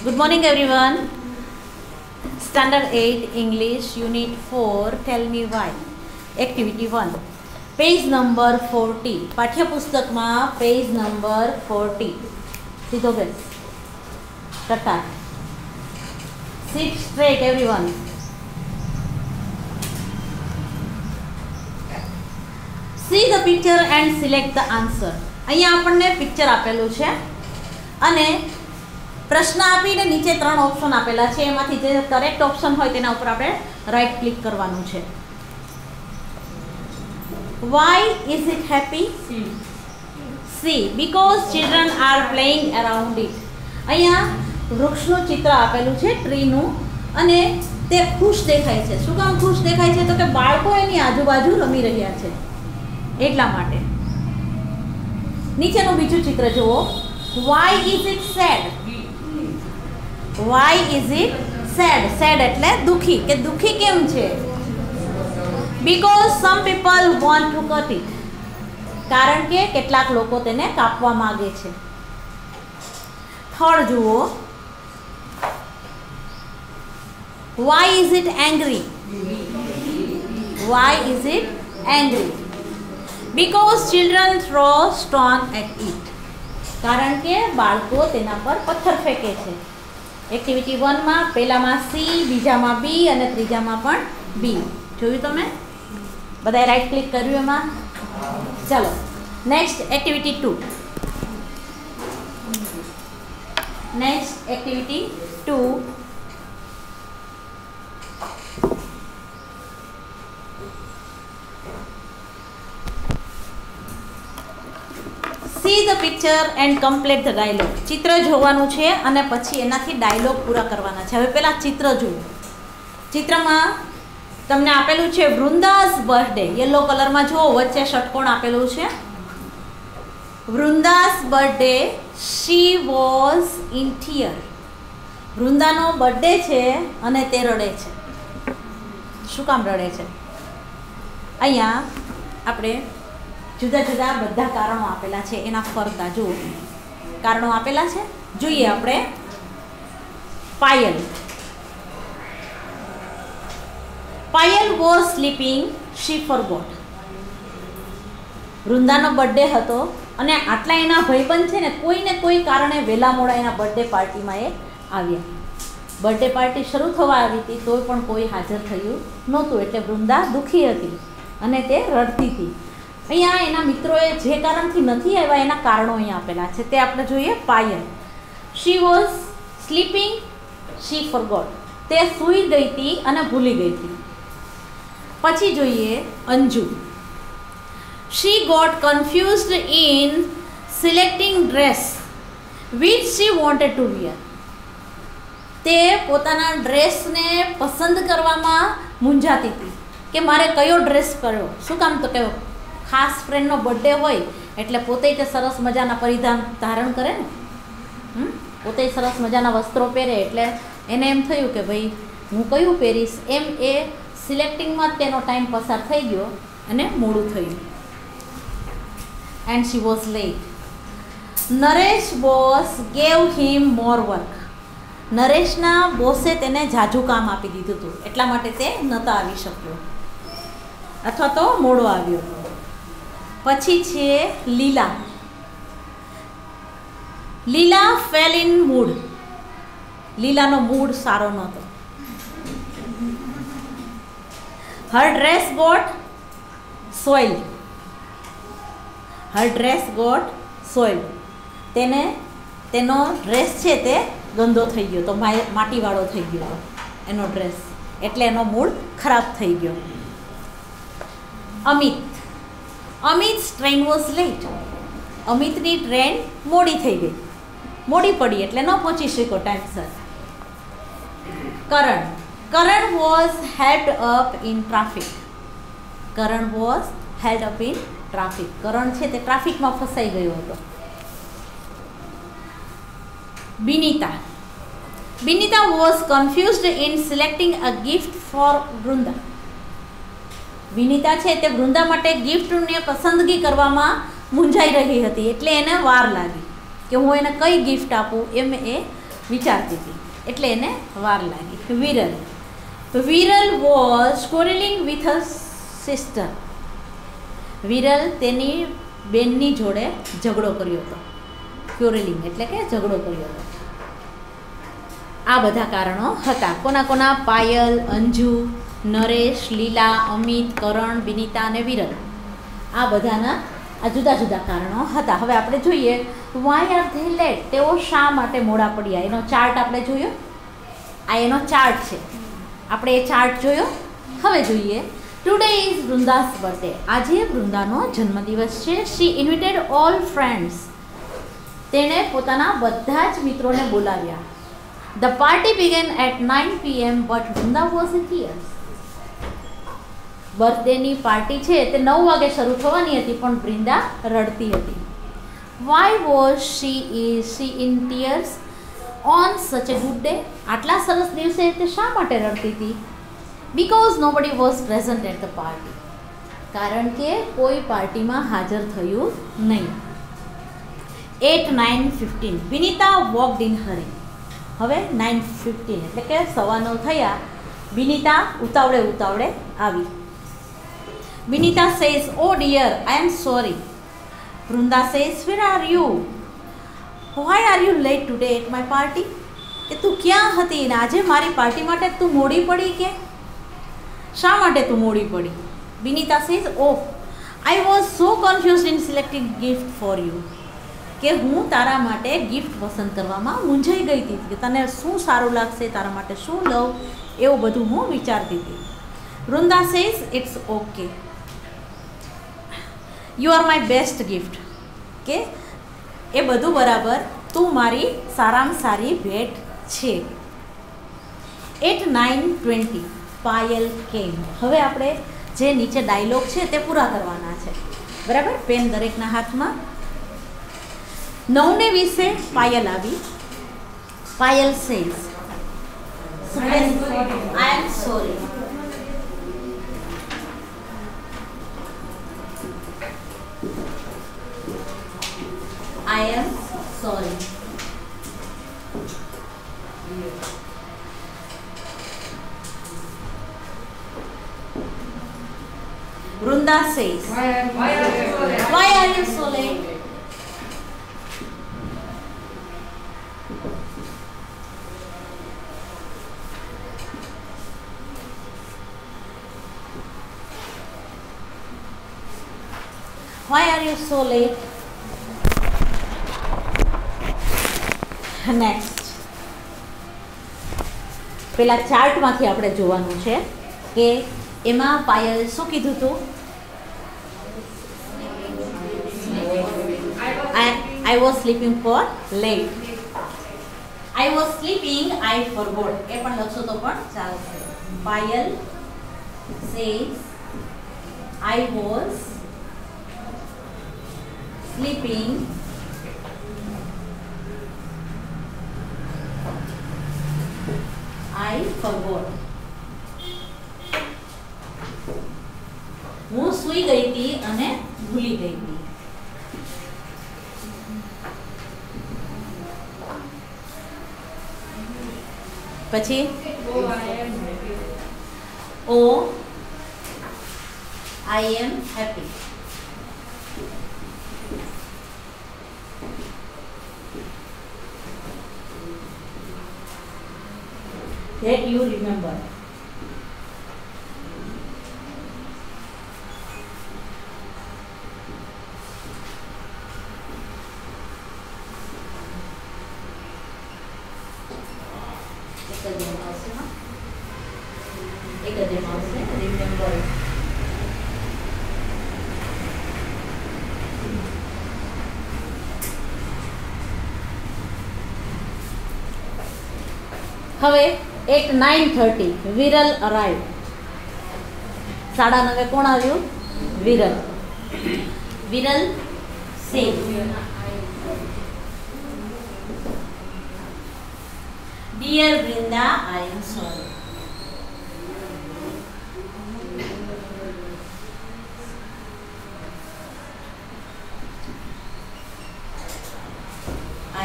Good morning everyone. Standard 8 English Unit 4 Tell me why. Activity 1. Page number 40. पाठ्यपुस्तक में page number 40. सीधो base. Tata. Sit straight everyone. See the picture and select the answer. અહીંયા આપણને picture આપેલું છે અને પ્રશ્ન આપીને નીચે ત્રણ ઓપ્શન આપેલા છે, એમાંથી જે કરેક્ટ ઓપ્શન હોય તેના ઉપર આપણે રાઈટ ક્લિક કરવાનું છે. Why is it happy? C. Because children are playing around it. અહીંયા વૃક્ષનું ચિત્ર આપેલું છે, ટ્રીનું, અને તે ખુશ દેખાય છે. શું કામ ખુશ દેખાય છે? તો કે બાળકો એની આજુબાજુ રમી રહ્યા છે એટલા માટે. નીચેનું બીજું ચિત્ર જુઓ. Why is it sad? Why is it sad? Sad એટલે દુખી, કે દુખી કેમ છે? Because some people want to cut it. કારણ કે કેટલાક લોકો તેને કાપવા માંગે છે. થર્ડ જુઓ. Why is it angry? Why is it angry? Because children throw stone at it. કારણ કે બાળકો તેના પર પથ્થર ફેંકે છે. એક્ટિવિટી 1 માં પહેલામાં C, બીજામાં B અને ત્રીજામાં પણ B. જોયું તમે? બધાએ રાઈટ ક્લિક કર્યું એમાં? ચાલો next activity 2. Next activity 2. See the picture and complete the dialogue. ચિત્ર જોવાનું છે અને પછી એનાથી ડાયલોગ પૂરા કરવાના છે. હવે પહેલા ચિત્ર જુઓ. ચિત્રમાં તમને આપેલું છે વૃંદાસ બર્થડે. યલો કલરમાં જુઓ, વચ્ચે ષટકોણ આપેલું છે. Vrunda's birthday, she was in tear. વૃંદાનો બર્થડે છે અને તે રડે છે. શું કામ રડે છે? અહીંયા આપણે જુદા જુદા બધા કારણો આપેલા છે, એના ફરતા જુઓ. કારણો આપેલા છે, જોઈએ આપણે. Payal. Payal was sleeping, she forgot. વૃંદાનો બર્થડે હતો અને આટલા એના ભાઈબંધ છે ને કોઈને કોઈ કારણે વહેલા મોડા એના બર્થડે પાર્ટીમાં એ આવ્યા. બર્થડે પાર્ટી શરૂ થવા આવી હતી તોય પણ કોઈ હાજર થયું નહોતું, એટલે વૃંદા દુઃખી હતી અને તે રડતી હતી. અહીંયા એના મિત્રોએ જે કારણથી નથી આવ્યા એના કારણો અહીંયા આપેલા છે, તે આપણે જોઈએ. Payal. She was sleeping, she forgot. તે સૂઈ ગઈ હતી અને ભૂલી ગઈ હતી. પછી જોઈએ Anju. She got confused in selecting dress which she wanted to wear. તે પોતાના ડ્રેસને પસંદ કરવામાં મૂંઝાતી હતી કે મારે કયો ડ્રેસ કર્યો. શું કામ? તો કયો ખાસ ફ્રેન્ડનો બર્થડે હોય એટલે પોતે તે સરસ મજાના પરિધાન ધારણ કરે ને, પોતે સરસ મજાના વસ્ત્રો પહેરે, એટલે એને એમ થયું કે ભાઈ હું કયું પહેરીશ, એમ એ સિલેક્ટિંગમાં જ તેનો ટાઈમ પસાર થઈ ગયો અને મોડું થયું. And she was late. Naresh boss gave him more work. નરેશના બોસે તેને ઝાઝું કામ આપી દીધું હતું, એટલા માટે તે નહોતો આવી શક્યો અથવા તો મોડો આવ્યો. પછી છે લીલા. લીલા ફેલ ઇન મૂડ. લીલાનો મૂડ સારો નહોતો. હર ડ્રેસ ગોટ સોઇલ્ડ. હર ડ્રેસ ગોટ સોઇલ્ડ. તેનો ડ્રેસ છે તે ગંદો થઈ ગયો, તો માટીવાળો થઈ ગયો એનો ડ્રેસ, એટલે એનો મૂડ ખરાબ થઈ ગયો. Amit. Amit's train was late. અમિતની ટ્રેન મોડી થઈ ગઈ, મોડી પડી એટલે ન પહોંચી શક્યો ટાઈમસર. Karan. Karan was held up in traffic. Karan was held up in traffic. Karan છે તે ટ્રાફિકમાં ફસાઈ ગયો હતો. Binita. Binita was confused in selecting a gift for Vrunda. Vinita છે તે વૃંદા માટે ગિફ્ટને પસંદગી કરવામાં મૂંઝાઈ રહી હતી, એટલે એને વાર લાગી કે હું એને કઈ ગિફ્ટ આપું, એમ એ વિચારતી હતી એટલે એને વાર લાગી. Viral. Viral was quarreling with her sister. Viral તેની બેનની જોડે ઝઘડો કર્યો હતો. ક્યોરેલિંગ એટલે કે ઝઘડો કર્યો હતો. આ બધા કારણો હતા. કોના કોના? પાયલ, અંજુ, નરેશ, લીલા, અમિત, કરણ, વિનીતા અને વિરલ. આ બધાના આ જુદા જુદા કારણો હતા. હવે આપણે જોઈએ વાય આર ધે લેટ, તેઓ શા માટે મોડા પડ્યા. એનો ચાર્ટ આપણે જોયો. આ એનો ચાર્ટ છે. આપણે એ ચાર્ટ જોયો. હવે જોઈએ ટુડે ઇઝ વૃંદાસ બર્થડે. આજે વૃંદાનો જન્મદિવસ છે. She invited all friends. તેણે પોતાના બધા જ મિત્રોને બોલાવ્યા. The party began at 9 PM but Vrunda was in tears. બર્થડેની પાર્ટી છે તે 9 વાગે શરૂ થવાની હતી પણ વૃંદા રડતી હતી. Why was she in tears on such a good day. આટલા સરસ દિવસે તે શા માટે રડતી હતી? Because nobody was present at the party. કારણ કે કોઈ પાર્ટીમાં હાજર થયું નહીં. At 9:15 Vinita walked in hurry. હવે 9:15 એટલે કે 9:15 થયા. વિનીતા ઉતાવળે આવી. Vinita says, oh dear, I am sorry. Vrinda says, where are you? Why are you late today at my party. કે તું ક્યાં હતી ને આજે મારી પાર્ટી માટે તું મોડી પડી કે? શા માટે તું મોડી પડી? Vinita says, oh, I was so confused in selecting gift for you. કે હું તારા માટે ગિફ્ટ પસંદ કરવામાં મૂંઝાઈ ગઈ હતી કે તને શું સારું લાગશે, તારા માટે શું લઉં, એવું બધું હું વિચારતી હતી. Vrinda says, it's okay, you are my best gift. કે એ બધું બરાબર, તું મારી સારામાં સારી ભેટ છે. એટ 9:20 પાયલ કેમ. હવે આપણે જે નીચે ડાયલોગ છે તે પૂરા કરવાના છે. બરાબર, પેન દરેકના હાથમાં. 9:20 પાયલ આવી. Payal says, I am sorry. I am sorry. Vrunda says, why are you so late? Why are you so late? Next પેલા ચાર્ટમાંથી આપણે જોવાનું છે કે એમાં પાયલ શું કીધું હતું? I was sleeping for late. I was sleeping, I forgot. એ પણ લખશો તો પણ ચાલશે. Payal says I was sleeping I forgot. હું સૂઈ ગઈ હતી અને ભૂલી ગઈ હતી. પછી Oh, I am happy. That you remember. Remember. હવે એટ 9:30 વિરલ અરાઈવ. 9:30 કોણ આવ્યું? Viral. Viral says, dear Vrinda, I am sorry.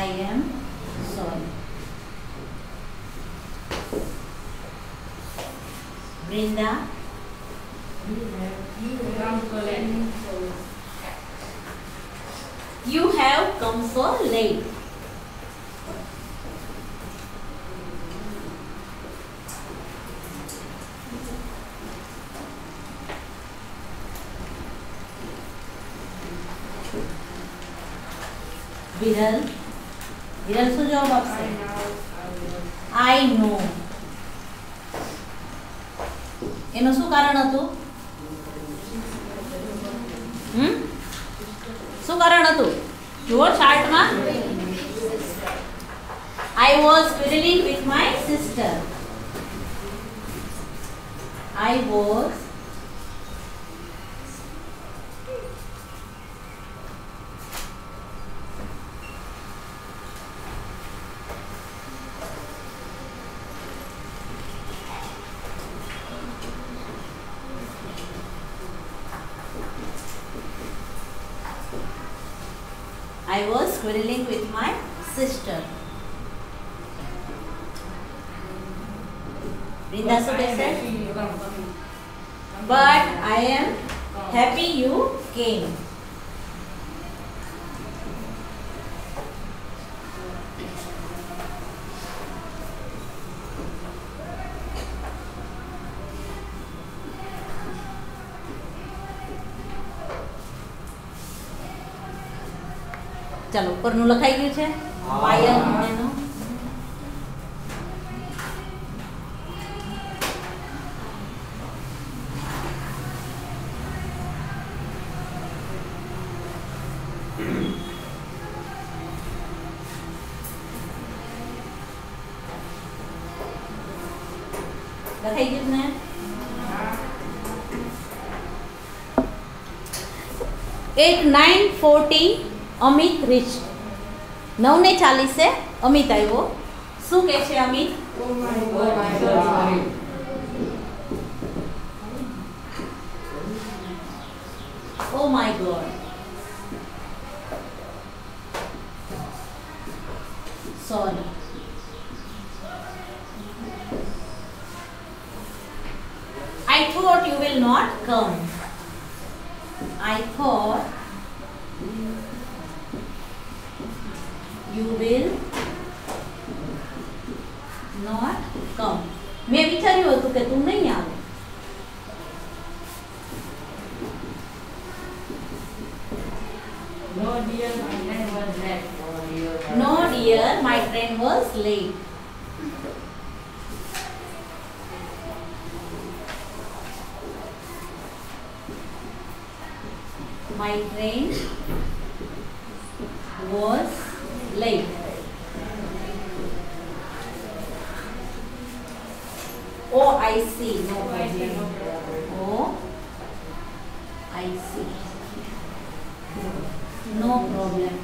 I am sorry. Brinda. You have come so late. Viral Viral શું જવાબ આપશે? I know. એનું શું કારણ હતું? શું કારણ હતું? જુઓ ચાર્ટમાં. I was quarreling with my sister. I was quarreling with my sister. Brinda શું કહેશે? But I am happy you came. ચાલો ઉપરનું લખાઈ ગયું છે પાયલ એનું. લખાઈ ગયું ને? At 9:40 Amit rich. 9:40 અમિત આવ્યો. શું કહે છે Amit? Oh my God. Sorry. I thought you will not come. I thought you will not come. मैं विचार्યું હતું કે તું નહીં આવે. No dear, my train was late. No dear, my train was late. My train was late. Oh, I see. No problem. Oh, I see. No problem.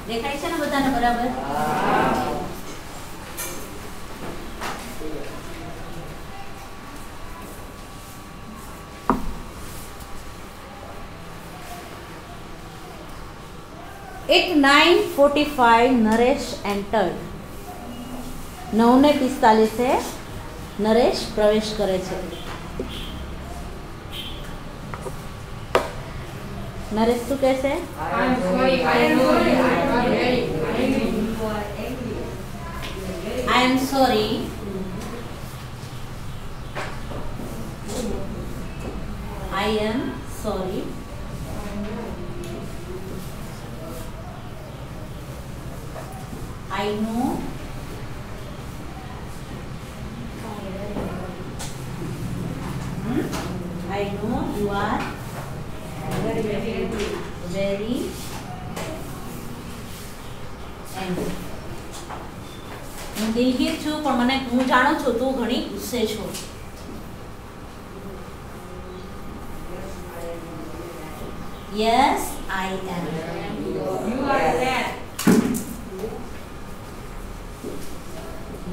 દેખાય છે ને બધાને બરાબર? At 9:45 Naresh entered. 9:45 નરેશ પ્રવેશ કરે છે. નરેશ શું કહેશે? I am sorry. I am sorry. I know I know you are very angry. હું દિલગીર છું પણ મને હું જાણું છું તું ઘણી ગુસ્સે છો. Yes, I am. You are late.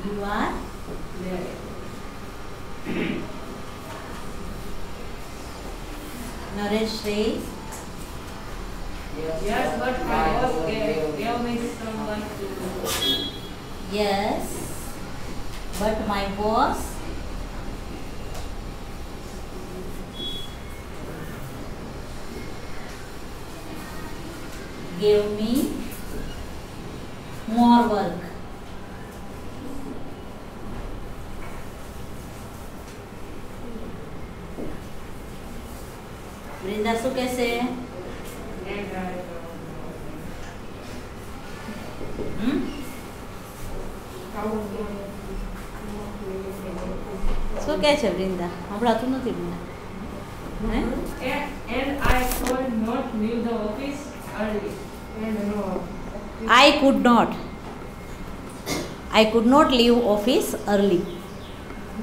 You are Late. Naresh says Yes, but my boss gave me someone to. Yes, but my boss gave me more work. Vrinda શું કહેશે? શું કહે છે વૃંદા? સંભળાતું નથી Vrinda. And I could not leave the office early. I could not leave office early.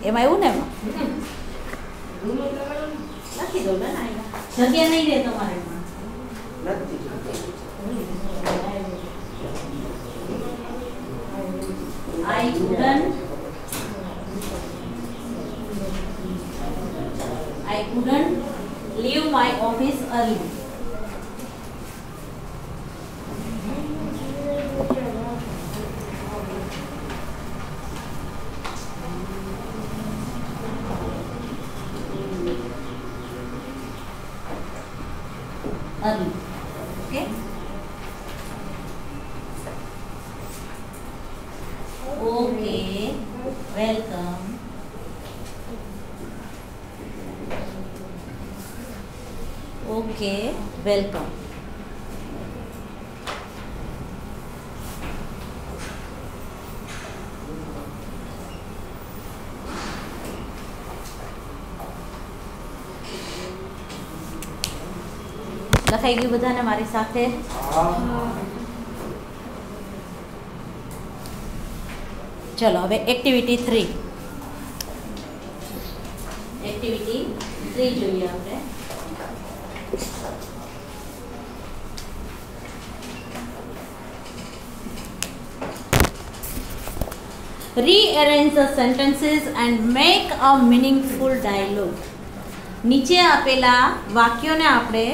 એમાં એવું ને એમાં લખી દો ને જગ્યા નહીં રહે તમારે I couldn't leave my office early. Early. Okay. Okay. Welcome. Okay. Welcome. લખાઈ ગયું બધાને મારી સાથે? ચલો હવે એક્ટિવિટી 3 જોઈએ આપણે. Rearrange the sentences and make a meaningful dialogue. નીચે આપેલા વાક્યોને આપણે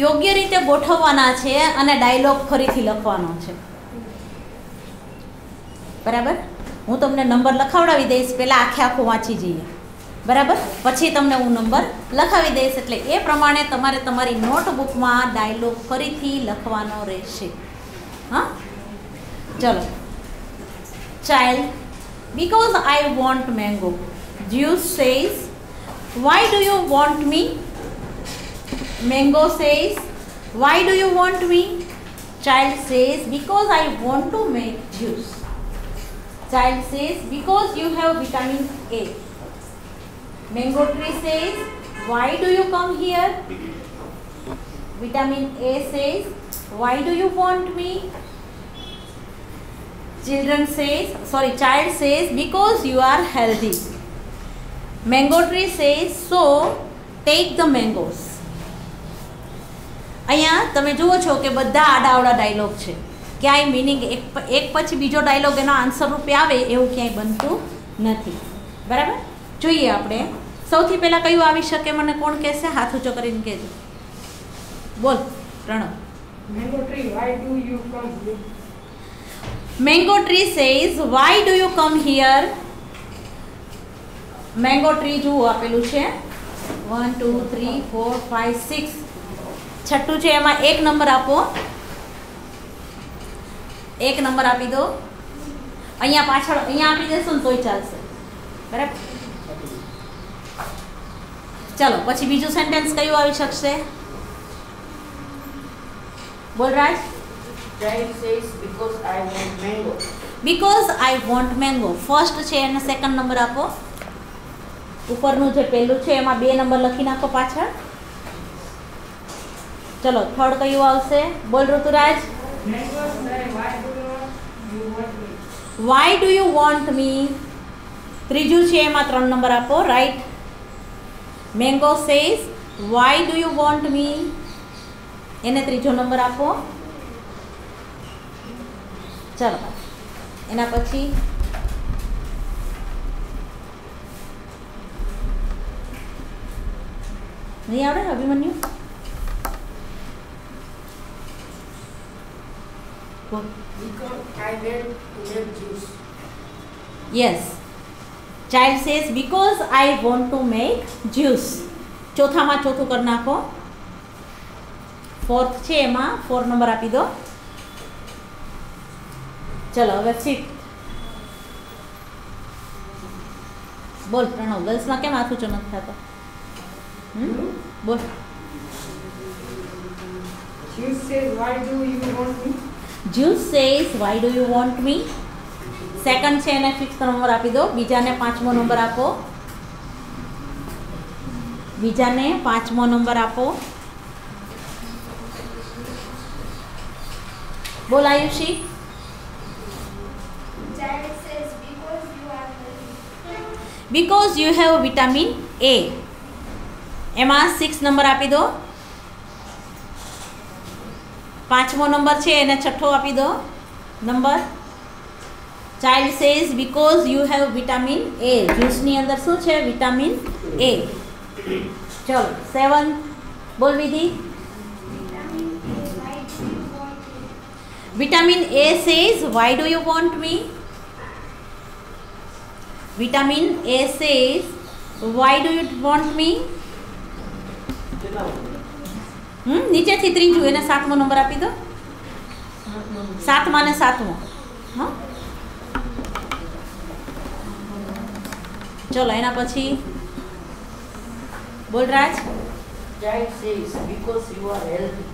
યોગ્ય રીતે ગોઠવવાના છે અને ડાયલોગ ફરીથી લખવાનો છે. બરાબર? હું તમને નંબર લખાવડાવી દઈશ, પહેલાં આખું વાંચી જઈએ. બરાબર? પછી તમને હું નંબર લખાવી દઈશ, એટલે એ પ્રમાણે તમારે તમારી નોટબુકમાં ડાયલોગ ફરીથી લખવાનો રહેશે. હા, ચલો. Child, because I want mango. Juice says, why do you want me? Mango says, why do you want me? Child says, because I want to make juice. Child says, because you have vitamin A. Mango tree says, why do you come here? Vitamin A says, why do you want me? Child says, because you are healthy. Mango tree says, so take the mangoes. અહીંયા તમે જુઓ છો કે બધા આડાવડા dialog છે. ક્યાંય meaning એક પછી બીજો ડાયલોગ એનો આન્સર રૂપે આવે એવું ક્યાંય બનતું નથી. બરાબર? જોઈએ આપણે. સૌથી પહેલાં કયું આવી શકે? મને કોણ કહેશે? હાથ ઊંચો કરીને કહેજો. બોલ Pranab. Mango tree, why do you come here? Mango tree says, why do you come here? Mango tree જુઓ આપેલું છે 1 2 3 4 5 6 છઠ્ઠું છે, એમાં એક નંબર આપો. એક નંબર આપી દો. અહીંયા પાછળ અહીંયા આપી દેશો ને તોય ચાલશે. બરાબર? ચલો પછી બીજું સેન્ટેન્સ કયું આવી શકશે? બોલ Raj. Child says, because I want mango. Because I want mango. First છે એને સેકન્ડ નંબર આપો. ઉપરનું જે પહેલું છે એમાં 2 નંબર લખી નાખો પાછળ. ચલો થર્ડ કયું આવશે? બોલ Rituraj. Mango say, why do you want me? Why do you want me? ત્રીજું છે એમાં 3 નંબર આપો. Right. Mango says, why do you want me? એને ત્રીજો નંબર આપો. ચલો એના પછી નહીં આવડે અભિમન્યુ? બોલ. Because I went to make juice. Yes, child says because I want to make juice. ચોથામાં ચોથું કરી નાખો. ફોર્થ છે એમાં 4 નંબર આપી દો. ચલો હવે સીટ. બોલ પ્રણવ, ગર્લ્સમાં કેમ હાથ ઊંચો નથી થતો? બોલ. Juice says, why do you want me? Juice says why do you want me. Second છે એને 5th નંબર આપી દો. બીજાને 5મો નંબર આપો. બીજાને 5મો નંબર આપો. બોલ Ayushi. Child says because you are healthy. Because you have vitamin એ. એમાં 6 નંબર આપી દો. 5મો નંબર છે એને 6થો આપી દો નંબર. Child says because you have vitamin A. જ્યુસની અંદર શું છે? Vitamin A. ચલો 7. બોલ વિધિ. Vitamin A, why do you want me? Vitamin A says why do you want me. નીચેથી ત્રીજું એને 7મો નંબર આપી દો. 7મા ને 7મો. હા, ચલો એના પછી બોલ Raj. Child says because you are healthy.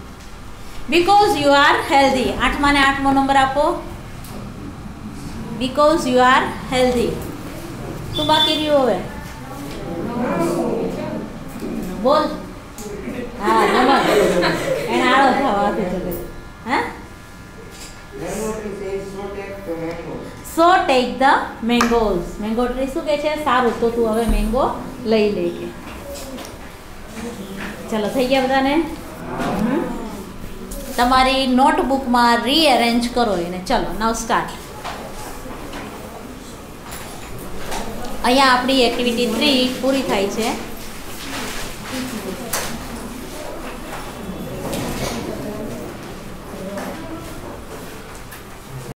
Because you are healthy. 8મા ને 8મો નંબર આપો. Because you are healthy. શું બાકી રહ્યું હવે? બોલ. હા નંબર એને આળો થવા આપી. હા, Mango tree says so take the mango. So take the mangoes. Mango tree શું કહે છે? સારું, તો તું હવે મેંગો લઈ લે કે. ચલો થઈ ગયા બધાને? તમારી નોટબુકમાં રીઅરેન્જ કરો એને. ચલો નાવ સ્ટાર્ટ. અહીંયા આપણી એક્ટિવિટી 3 પૂરી થાય છે.